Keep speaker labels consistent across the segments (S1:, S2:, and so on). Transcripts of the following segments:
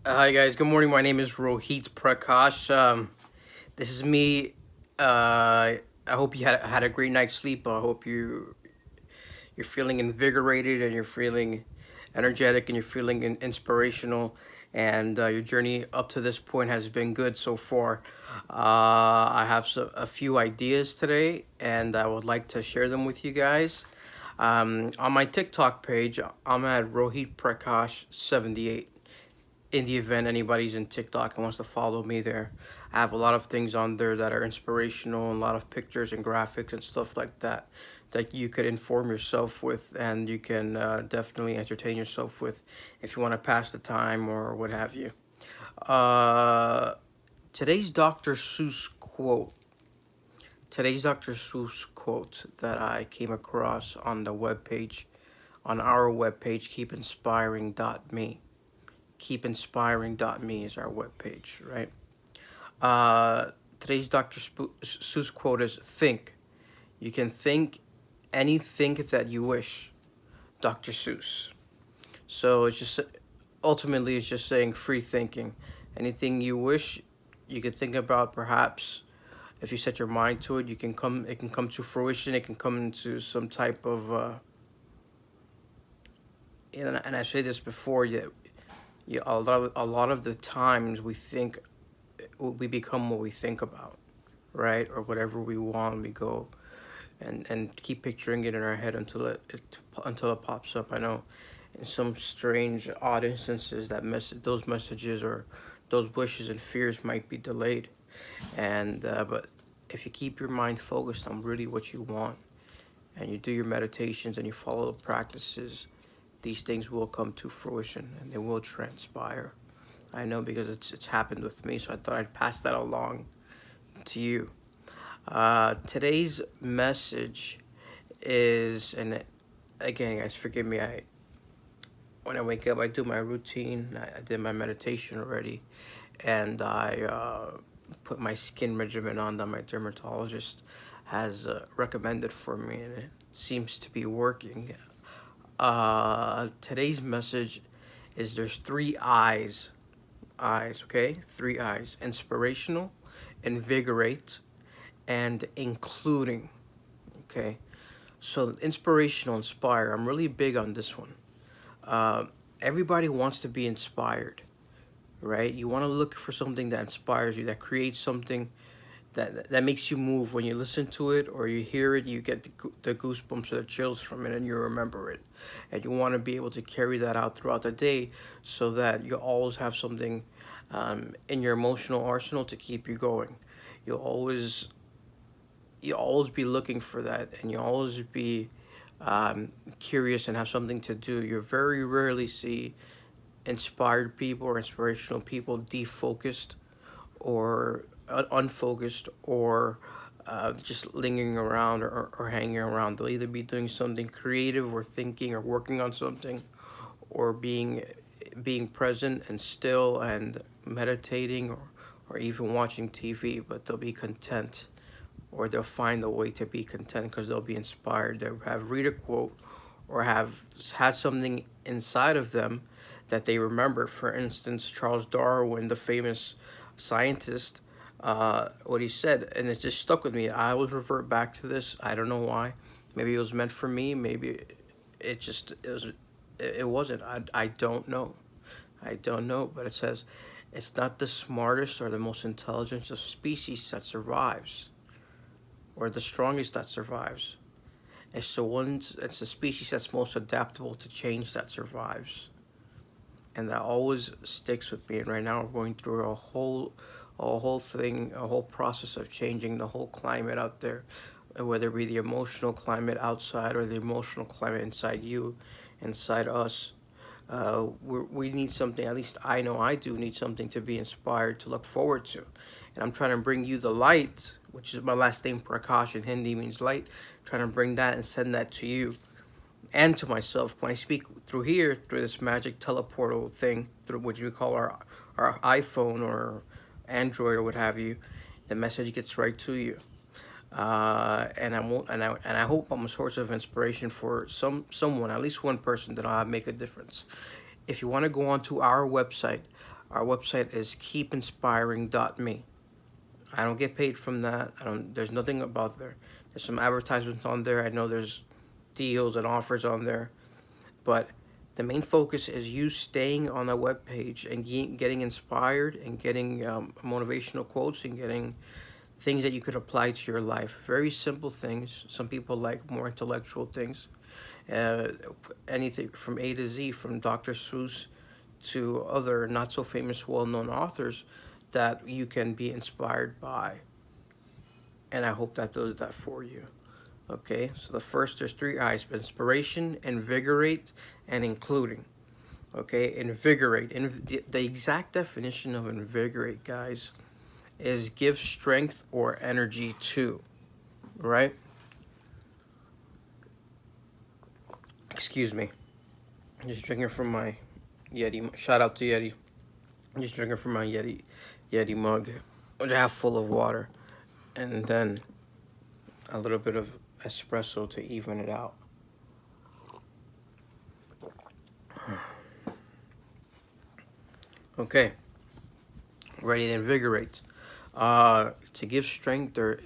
S1: Hi guys, good morning. My name is Rohit Prakash. This is me. I hope you had a great night's sleep. I hope you're feeling invigorated and you're feeling energetic and you're feeling inspirational. And your journey up to this point has been good so far. I have a few ideas today, and I would like to share them with you guys. On my TikTok page, I'm at Rohit Prakash 78. In the event anybody's in TikTok and wants to follow me there, I have a lot of things on there that are inspirational and a lot of pictures and graphics and stuff like that that you could inform yourself with and you can definitely entertain yourself with if you want to pass the time or what have you. Uh, today's Dr. Seuss quote. Today's Dr. Seuss quote that I came across on the webpage, on our webpage, keepinspiring.me. Keepinspiring.me is our webpage, right? Today's Seuss quote is think. You can think anything that you wish, Dr. Seuss. So it's just ultimately it's just saying free thinking. Anything you wish, you could think about. Perhaps if you set your mind to it, you can come. It can come to fruition. It can come into some type of. And I say this before. Yeah, a lot of the times we think we become what we think about, right? Or whatever we want, we go and keep picturing it in our head until it pops up. I know in some strange, odd instances that those messages or those wishes and fears might be delayed, and but if you keep your mind focused on really what you want and you do your meditations and you follow the practices, these things will come to fruition and they will transpire. I know because it's happened with me, so I thought I'd pass that along to you. Today's message is, and again, guys, forgive me. I When I wake up, I do my routine. I did my meditation already, and I put my skin regimen on that my dermatologist has recommended for me, and it seems to be working. Today's message is there's three eyes, okay? Three eyes: inspirational, invigorate, and including, okay? So inspirational, inspire. I'm really big on this one. Uh, Everybody wants to be inspired, right? You want to look for something that inspires you, that creates something that makes you move when you listen to it or you hear it. You get the goosebumps or the chills from it, and you remember it, and you want to be able to carry that out throughout the day, so that you always have something in your emotional arsenal to keep you going. You'll always you'll always be looking for that, and you'll always be curious and have something to do. You very rarely see inspired people or inspirational people defocused or unfocused or just lingering around or hanging around. They'll either be doing something creative or thinking or working on something or being present and still and meditating or even watching TV, but they'll be content or they'll find a way to be content because they'll be inspired. They'll have read a quote or have had something inside of them that they remember. For instance, Charles Darwin, the famous scientist, what he said, and it just stuck with me. I always revert back to this. I don't know why. Maybe it was meant for me. Maybe it was. It wasn't. I don't know. I don't know. But it says, it's not the smartest or the most intelligent of species that survives, or the strongest that survives. It's the species that's most adaptable to change that survives. And that always sticks with me. And right now we're going through a whole process of changing the whole climate out there, whether it be the emotional climate outside or the emotional climate inside you, inside us. We need something, at least I know I do need something to be inspired to look forward to. And I'm trying to bring you the light, which is my last name, Prakash, in Hindi means light. I'm trying to bring that and send that to you and to myself when I speak through here, through this magic teleportal thing, through which we call our iPhone or Android or what have you. The message gets right to you. And I hope I'm a source of inspiration for someone, at least one person, that I'll make a difference. If you want to go onto our website, Our website is keepinspiring.me. I don't get paid from that. I don't. There's nothing about there. There's some advertisements on there. I know there's deals and offers on there, but the main focus is you staying on the web page and getting inspired and getting motivational quotes and getting things that you could apply to your life. Very simple things. Some people like more intellectual things. Uh, Anything from A to Z, from Dr. Seuss to other not so famous, well known authors that you can be inspired by. And I hope that does that for you. Okay, so the first, there's three I's: inspiration, invigorate, and including. Okay, invigorate. The exact definition of invigorate, guys, is give strength or energy to, right? Excuse me. I'm just drinking from my Yeti. Shout out to Yeti. I'm just drinking from my Yeti mug, which I have full of water, and then a little bit of espresso to even it out. Okay, ready to invigorate. To give strength or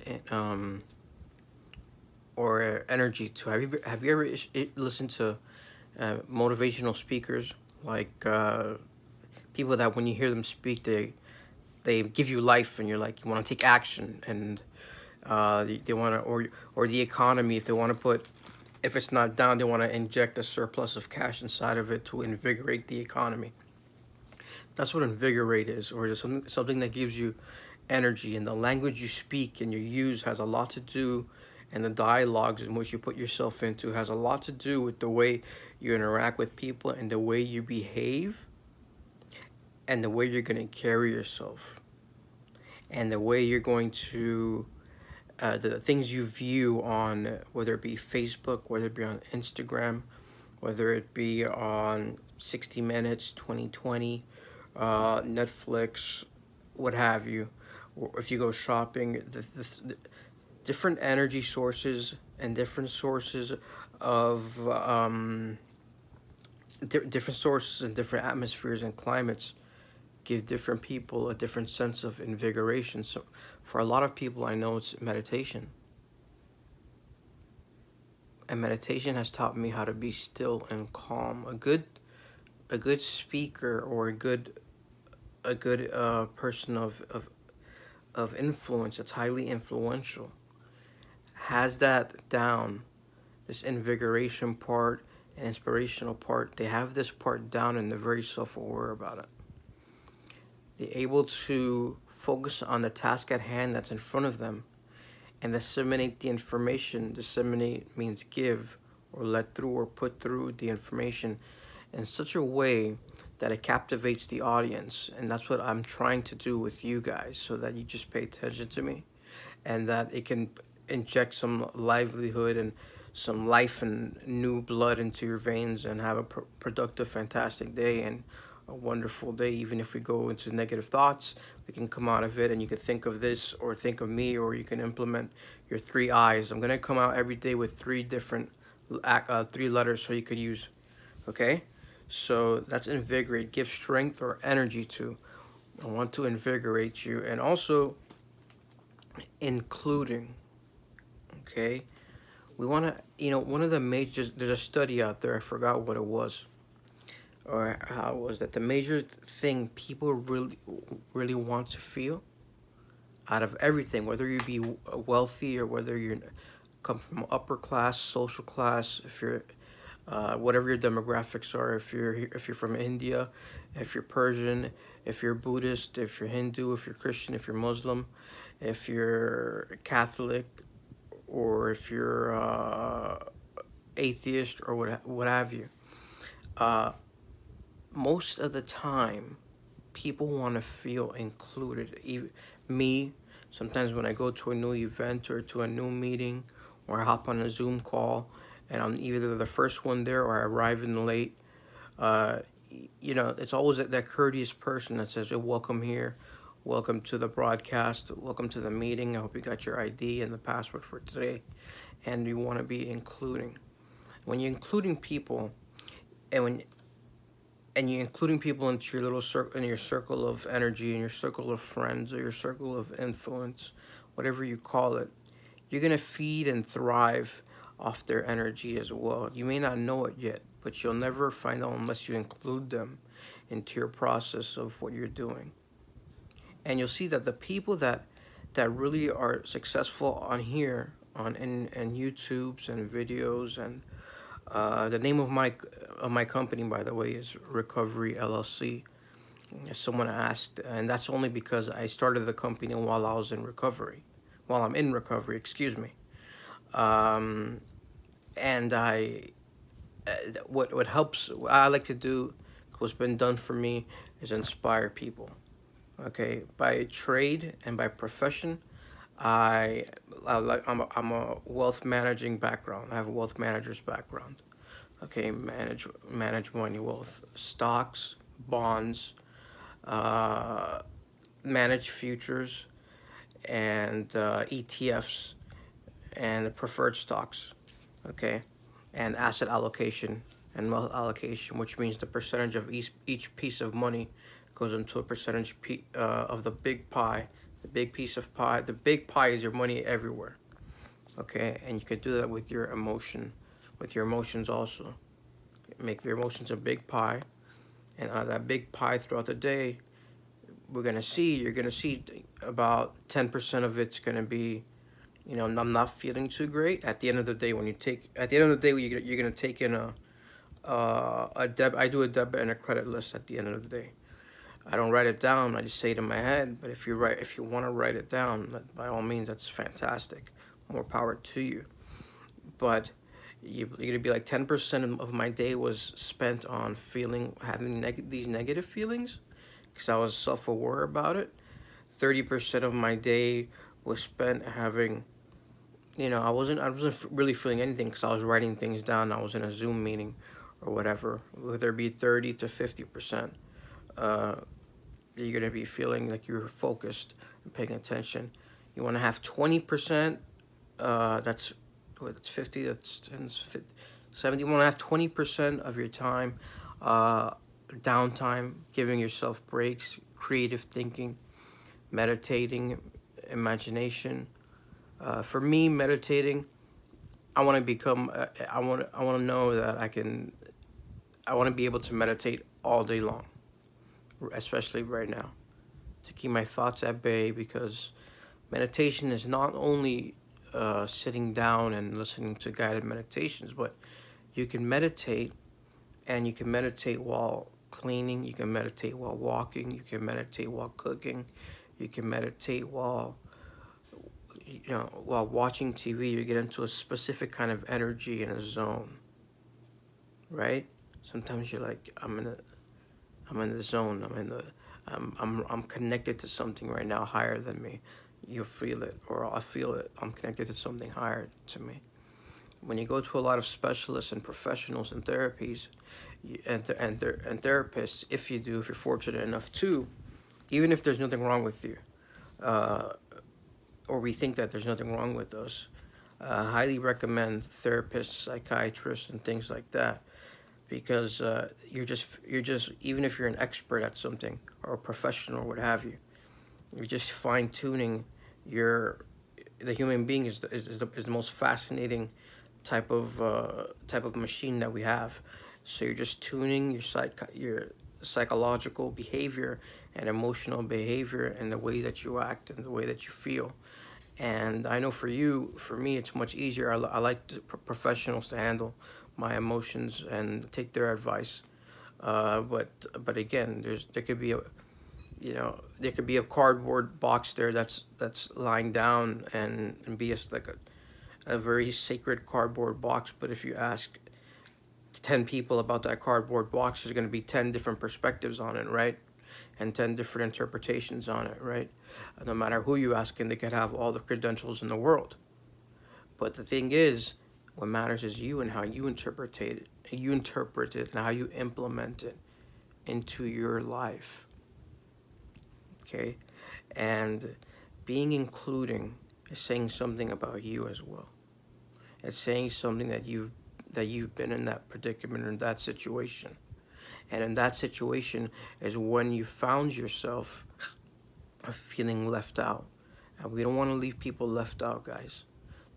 S1: energy to. Have you ever listened to motivational speakers, like people that when you hear them speak, they give you life, and you're like, you want to take action, and they want to, or the economy, if they want to put, if it's not down, they want to inject a surplus of cash inside of it to invigorate the economy. That's what invigorate is, or just something that gives you energy. And the language you speak and you use has a lot to do, and the dialogues in which you put yourself into has a lot to do with the way you interact with people and the way you behave and the way you're going to carry yourself and the way you're going to the things you view on, whether it be Facebook, whether it be on Instagram, whether it be on 60 Minutes, 2020, Netflix, what have you, or if you go shopping, the different energy sources and different sources of different sources and different atmospheres and climates give different people a different sense of invigoration. So for a lot of people, I know it's meditation. And meditation has taught me how to be still and calm. A good speaker or a good person of influence that's highly influential has that down. This invigoration part and inspirational part, they have this part down, and they're very self-aware about it. They're able to focus on the task at hand that's in front of them and disseminate the information. Disseminate means give or let through or put through the information in such a way that it captivates the audience. And that's what I'm trying to do with you guys, so that you just pay attention to me and that it can inject some livelihood and some life and new blood into your veins, and have a productive, fantastic day and a wonderful day. Even if we go into negative thoughts, we can come out of it, and you can think of this or think of me, or you can implement your three I's. I'm going to come out every day with three different three letters so you could use. Okay, so that's invigorate. Give strength or energy to. I want to invigorate you. And also including. Okay, we want to, one of the major, there's a study out there, I forgot what it was or how it was, that the major thing people really want to feel out of everything, whether you be wealthy or whether you come from upper class, social class, if you're whatever your demographics are, if you're from India, if you're Persian, if you're Buddhist, if you're Hindu, if you're Christian, if you're Muslim, if you're Catholic, or if you're atheist or what have you. Most of the time, people want to feel included. Even me, sometimes when I go to a new event or to a new meeting, or I hop on a Zoom call, and I'm either the first one there or I arrive in late, it's always that courteous person that says, "Oh, welcome here. Welcome to the broadcast. Welcome to the meeting. I hope you got your ID and the password for today." And you want to be including. When you're including people, and and you're including people into your little circle, in your circle of energy, in your circle of friends, or your circle of influence, whatever you call it, you're gonna feed and thrive off their energy as well. You may not know it yet, but you'll never find out unless you include them into your process of what you're doing. And you'll see that the people that really are successful on here, on and YouTubes and videos, and the name of my company, by the way, is Recovery LLC. Someone asked, and that's only because I started the company while I was in recovery, while I'm in recovery, excuse me. Um, and what helps, what I like to do, what's been done for me, is inspire people. Okay, by trade and by profession, I, I'm a wealth managing background. I have a wealth manager's background. Okay, manage money, wealth, stocks, bonds, uh, manage futures, and ETFs and preferred stocks. Okay, and asset allocation and wealth allocation, which means the percentage of each piece of money goes into a percentage of the big pie. The big piece of pie. The big pie is your money everywhere. Okay, and you could do that with your emotions also. Make your emotions a big pie, and out of that big pie throughout the day, you're gonna see about 10% of it's gonna be, I'm not feeling too great. At the end of the day, at the end of the day, you're gonna take in a deb. I do a debit and a credit list at the end of the day. I don't write it down. I just say it in my head. But if you want to write it down, by all means, that's fantastic. More power to you. But you're gonna be like 10% of my day was spent on having these negative feelings, because I was self-aware about it. 30% of my day was spent having, I wasn't really feeling anything because I was writing things down. I was in a Zoom meeting or whatever. Whether it be 30 to 50%, uh, you're gonna be feeling like you're focused and paying attention. You want to have 20%. That's what, that's 50. That's 10, 50, 70. You want to have 20% of your time, uh, downtime, giving yourself breaks, creative thinking, meditating, imagination. For me, meditating, I want to become. I want to know that I can. I want to be able to meditate all day long, especially right now, to keep my thoughts at bay. Because meditation is not only sitting down and listening to guided meditations, but you can meditate, and you can meditate while cleaning. You can meditate while walking. You can meditate while cooking. You can meditate while watching TV. You get into a specific kind of energy in a zone, right? Sometimes you're like, I'm in the zone. I'm connected to something right now higher than me. You'll feel it, or I feel it. I'm connected to something higher to me. When you go to a lot of specialists and professionals and therapies, and therapists, if you're fortunate enough to, even if there's nothing wrong with you, uh, or we think that there's nothing wrong with us, highly recommend therapists, psychiatrists, and things like that, because you're just even if you're an expert at something or a professional or what have you, you're just fine tuning your the human being is the most fascinating type of machine that we have. So you're just tuning your psychological behavior and emotional behavior and the way that you act and the way that you feel. And I know for me, it's much easier. I like professionals to handle my emotions and take their advice. But again, there could be a cardboard box there that's lying down, and be like a very sacred cardboard box. But if you ask 10 people about that cardboard box, there's going to be 10 different perspectives on it, right? And 10 different interpretations on it, right? No matter who you ask, and they could have all the credentials in the world. But the thing is, what matters is you and how you interpret it. You interpret it and how you implement it into your life. Okay? And being including is saying something about you as well. It's saying something that you've been in that predicament or in that situation. And in that situation is when you found yourself feeling left out. And we don't want to leave people left out, guys.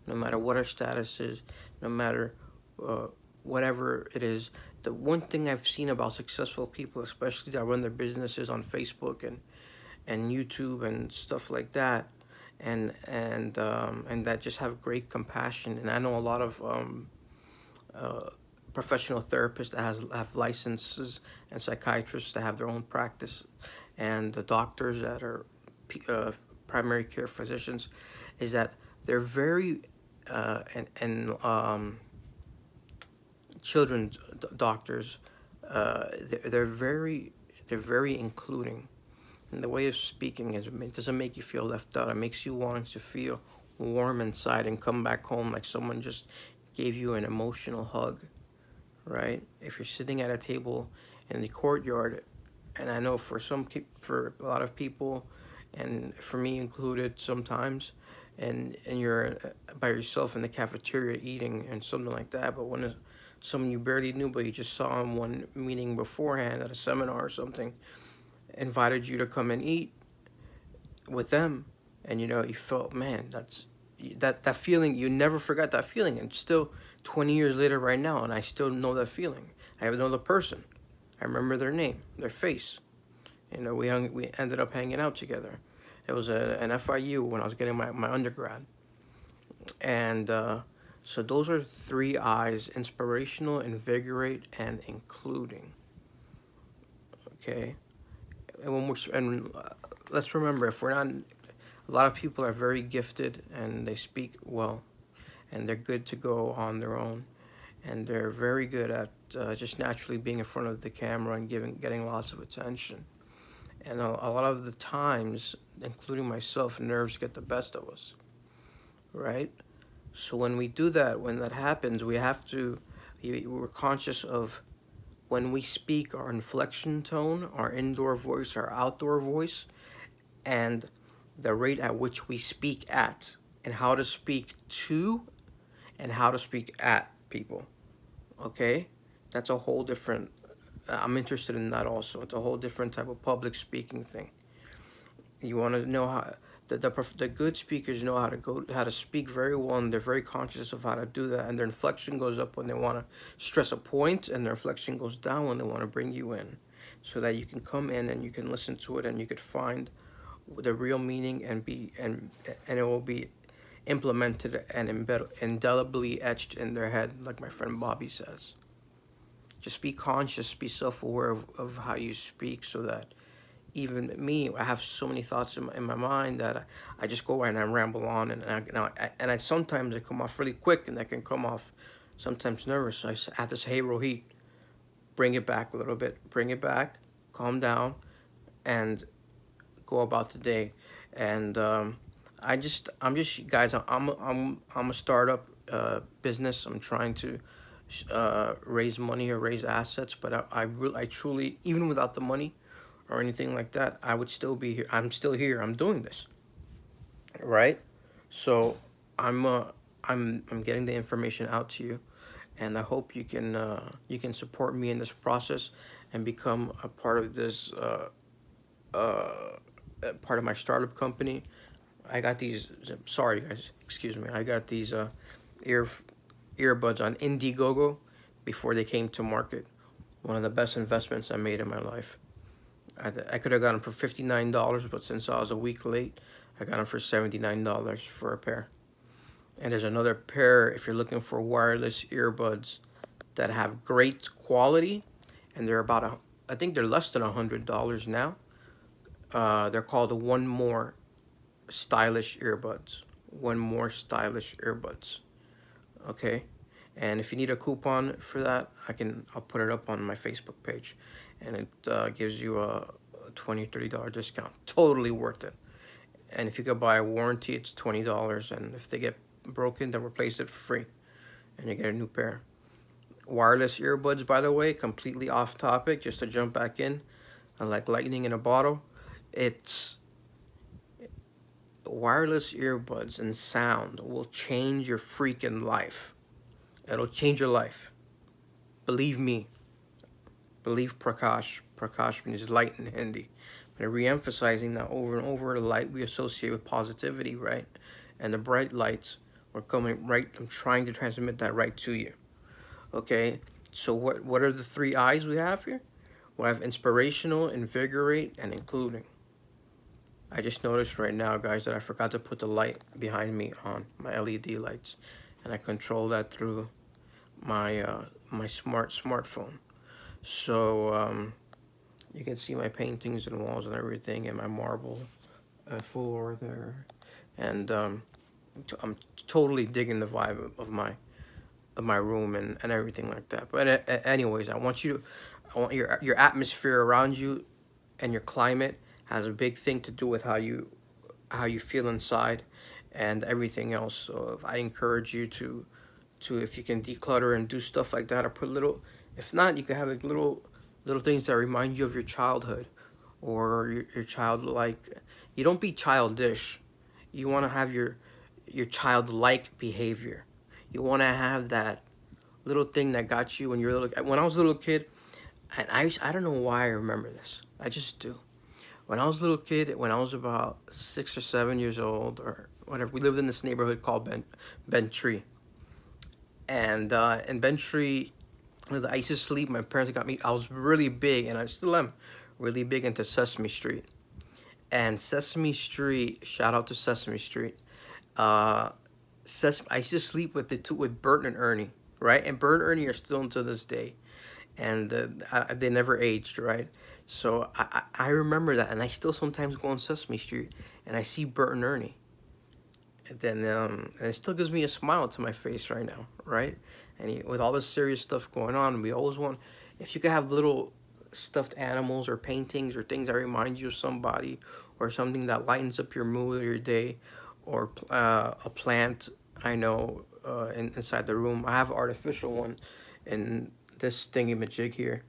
S1: No matter what our status is, no matter uh, whatever it is. The one thing I've seen about successful people, especially that run their businesses on Facebook and YouTube and stuff like that, and that just have great compassion. And I know a lot of uh, professional therapists that have licenses, and psychiatrists that have their own practice, and the doctors that are primary care physicians, is that they're very and children's doctors, they're very including. And the way of speaking is, it doesn't make you feel left out. It makes you want to feel warm inside and come back home like someone just gave you an emotional hug, right? If you're sitting at a table in the courtyard, and I know for a lot of people, and for me included sometimes, and you're by yourself in the cafeteria eating and something like that, but when it's someone you barely knew, but you just saw in one meeting beforehand at a seminar or something, invited you to come and eat with them, and you felt, man, that feeling. You never forgot that feeling, and still 20 years later right now, and I still know that feeling. I know the person. I remember their name, their face. We ended up hanging out together. It was an FIU when I was getting my undergrad. And so those are three I's: inspirational, invigorate, and including. Okay? And let's remember, if we're not, a lot of people are very gifted and they speak well, and they're good to go on their own, and they're very good at just naturally being in front of the camera and getting lots of attention. And a lot of the times, including myself, nerves get the best of us, right? So when we do that, when that happens, we're conscious of when we speak, our inflection tone, our indoor voice, our outdoor voice, and the rate at which we speak at, and how to speak to, and how to speak at people. Okay? That's a whole different. I'm interested in that also. It's a whole different type of public speaking thing. You want to know how the good speakers know how to speak very well, and they're very conscious of how to do that. And their inflection goes up when they want to stress a point, and their inflection goes down when they want to bring you in, so that you can come in and you can listen to it and you could find the real meaning and it will be implemented and indelibly etched in their head, like my friend Bobby says. Just be conscious, be self-aware of how you speak, so that even me, I have so many thoughts in my mind that I just go and I ramble on, and I sometimes I come off really quick, and I can come off sometimes nervous. So I have to say, hey, Rohit, bring it back a little bit, bring it back, calm down, and go about the day. And I'm just guys. I'm a startup business. I'm trying to raise money or raise assets, but I truly, even without the money or anything like that, I would still be here. I'm still here. I'm doing this, right? So I'm uh, I'm getting the information out to you, and I hope you can support me in this process and become a part of this part of my startup company. I got these. Sorry, guys. Excuse me. I got these ear earbuds on Indiegogo before they came to market. One of the best investments I made in my life. I could have gotten them for $59, but since I was a week late, I got them for $79 for a pair. And there's another pair if you're looking for wireless earbuds that have great quality, and they're I think they're less than $100 now. They're called One More Stylish Earbuds. One More Stylish Earbuds. Okay, and if you need a coupon for that, I'll put it up on my Facebook page, and it gives you a $20-$30 discount. Totally worth it. And if you could buy a warranty, it's $20, and if they get broken, they'll replace it for free, and you get a new pair. Wireless earbuds, by the way, completely off topic, just to jump back in, like lightning in a bottle. It's wireless earbuds and sound will change your freaking life. It'll change your life. Believe me. believe Prakash means light in Hindi. But re-emphasizing that over and over, the light we associate with positivity, right? And the bright lights are coming right. I'm trying to transmit that right to you. Okay. So what are the three I's we have here? We have inspirational, invigorate, and including. I just noticed right now, guys, that I forgot to put the light behind me on, my LED lights, and I control that through my my smartphone. So you can see my paintings and walls and everything, and my marble floor there, and I'm totally digging the vibe of my room and everything like that. But anyways, I want your atmosphere around you and your climate has a big thing to do with how you feel inside and everything else. So if I encourage you to if you can declutter and do stuff like that, or put little, if not, you can have like little things that remind you of your childhood or your childlike. You don't be childish. You want to have your childlike behavior. You want to have that little thing that got you when you're little. When I was a little kid, and I don't know why I remember this. I just do. When I was a little kid, when I was about 6 or 7 years old or whatever, we lived in this neighborhood called Tree. And in Tree, I used to sleep. My parents got me. I was really big, and I still am really big into Sesame Street. And Sesame Street, shout out to Sesame Street. Uh, I used to sleep with the two, with Bert and Ernie, right? And Bert and Ernie are still until this day, and they never aged, right? So I remember that, and I still sometimes go on Sesame Street, and I see Bert and Ernie, and then and it still gives me a smile to my face right now, right? And with all this serious stuff going on, we always want, if you could have little stuffed animals or paintings or things that remind you of somebody, or something that lightens up your mood or your day, or a plant. I know inside the room. I have an artificial one in this thingy majig here.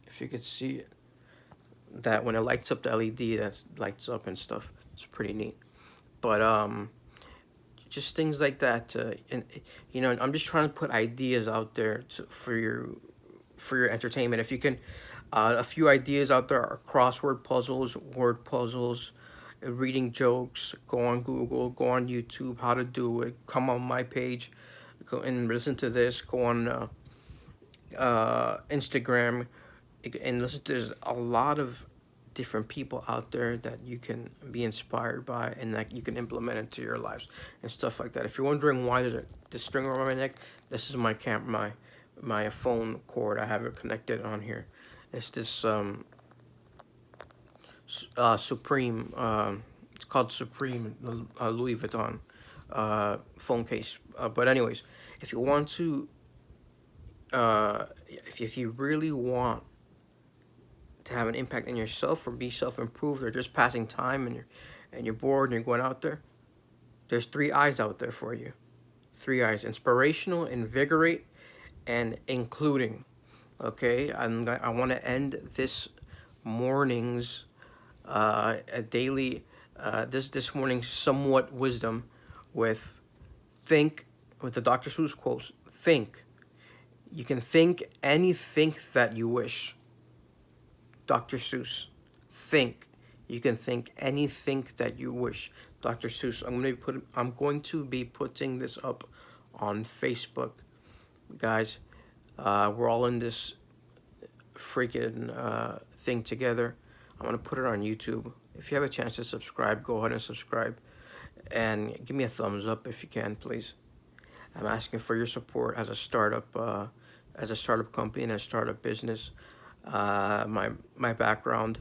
S1: If you could see it, that when it lights up the LED, that lights up and stuff. It's pretty neat. But just things like that. And I'm just trying to put ideas out there for your entertainment. If you can, a few ideas out there are crossword puzzles, word puzzles, reading jokes. Go on Google, go on YouTube, how to do it. Come on my page, go and listen to this. Go on Instagram and listen. There's a lot of different people out there that you can be inspired by and that you can implement into your lives and stuff like that. If you're wondering why there's this string around my neck, this is my phone cord. I have it connected on here. It's this Supreme. It's called Supreme Louis Vuitton phone case. But anyways, if you want to, if you really want to have an impact in yourself or be self-improved or just passing time and you're bored and you're going out there, there's three I's out there for you. Three I's: inspirational, invigorate, and including. Okay, I want to end this morning's a daily this morning's somewhat wisdom with with the Dr. Seuss quotes. Think. You can think anything that you wish. Dr. Seuss. Think. You can think anything that you wish. Dr. Seuss. I'm going to be putting this up on Facebook, guys. We're all in this freaking thing together. I'm gonna put it on YouTube. If you have a chance to subscribe, go ahead and subscribe, and give me a thumbs up if you can, please. I'm asking for your support as a startup company and a startup business. My background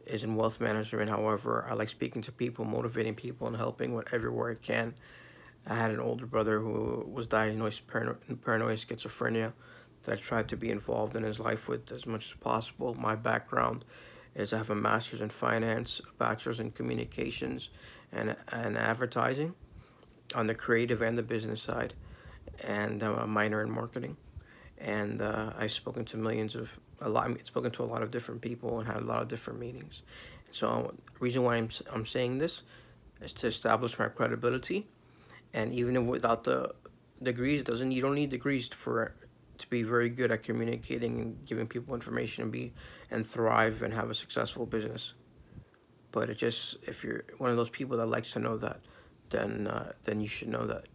S1: is in wealth management. However, I like speaking to people, motivating people, and helping everywhere I can. I had an older brother who was diagnosed with paranoid schizophrenia that I tried to be involved in his life with as much as possible. My background is I have a master's in finance, a bachelor's in communications, and advertising on the creative and the business side, and a minor in marketing. And I've spoken to spoken to a lot of different people and had a lot of different meetings. So the reason why I'm saying this is to establish my credibility. And even without the degrees, you don't need degrees to be very good at communicating and giving people information and thrive and have a successful business. But it just, if you're one of those people that likes to know that, then you should know that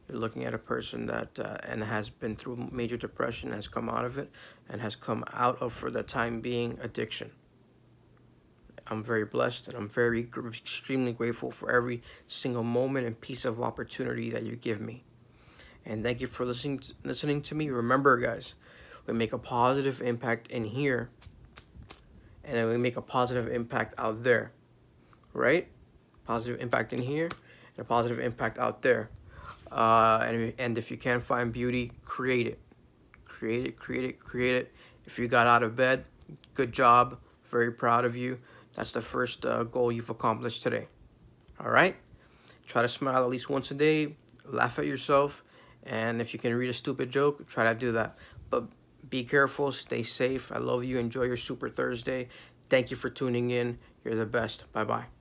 S1: you're looking at a person that and has been through major depression, has come out of it, and has come out of, for the time being, addiction. I'm very blessed, and I'm extremely grateful for every single moment and piece of opportunity that you give me. And thank you for listening to me. Remember, guys, we make a positive impact in here, and then we make a positive impact out there, right? Positive impact in here, and a positive impact out there. And if you can't find beauty, create it. Create it, create it, create it. If you got out of bed, good job. Very proud of you. That's the first goal you've accomplished today. All right? Try to smile at least once a day. Laugh at yourself. And if you can read a stupid joke, try to do that. But be careful. Stay safe. I love you. Enjoy your Super Thursday. Thank you for tuning in. You're the best. Bye-bye.